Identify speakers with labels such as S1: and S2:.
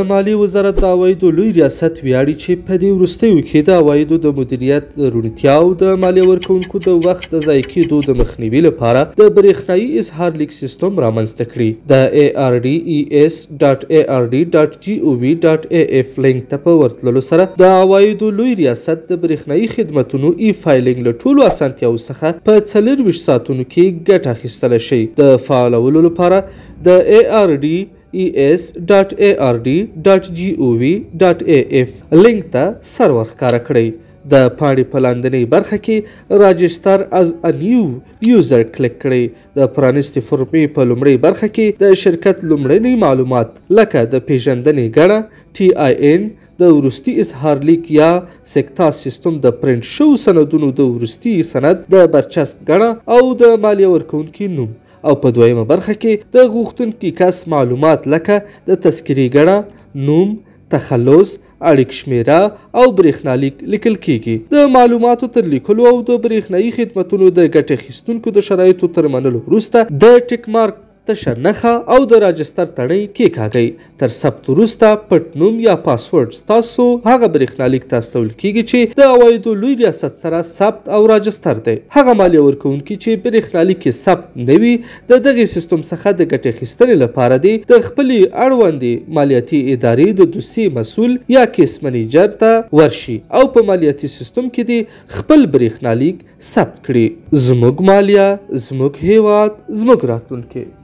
S1: د مالیې وزارت د عوایدو لوی ریاست ویاړي چې په دې وروستیو کې د عوایدو د مدیریت روڼتیا او د مالیه ورکوونکو د وخت د ضایع کېدو د مخنیوي لپاره د برېښنایي اظهار لیک سیستم رامنځته کړي. د ardes.ard.gov.af لینک ته په ورتللو سره د عوایدو لوی ریاست د برېښنایي خدمتونو ای فایلینګ له ټولو اسانتیاوو څخه په 24 ساعتونو کې ګټه اخیستلی شي. د فعالولو لپاره د ardes.ard.gov.af لینک ته سر ورښکاره کړئ. د پاڼې په لاندنۍ برخه کې راجستر از ا نیو یوزر کلیک کړئ. د پرانیستې فورمې په لومړۍ برخه کې د شرکت لومړني معلومات لکه د پیژندنې ګڼه TIN، د وروستي اظهار لیک یا سکتا سیستم د پرنټ شو سندونو د وروستي سند د برچسپ ګڼه او د مالیه ورکوونکي نوم، او په دویمه برخه کې د غوښتونکي کس معلومات لکه د تذکرې ګڼه، نوم، تخلص، اړیک شمیره او برېښنالیک لیکل کیږي. د معلوماتو تر لیکلو او د برېښنایي خدمتونو د ګټې اخیستونکو د شرایطو تر منلو وروسته د ټیک مارک تشه نښه او د راجستر تڼۍ کېکاږئ. تر ثبت وروسته پټ نوم یا پاسورډ ستاسو هغه برېښنالیک ته استول کیږي چې د عوایدو لوی ریاست سره ثبت او راجستر دی. هغه مالیه ورکوونکي چې برېښنالیک کې ثبت نه وي د دغې سیستم څخه د ګټې اخیستنې لپاره دی د خپلې اړوندې مالیاتي ادارې د دوسیې مسؤل یا کیس منیجر ته ورشي او په مالیاتي سیستم کې دی خپل برېښنالیک ثبت کړي. زموږ مالیه، زموږ هیواد، زموږ راتلونکی.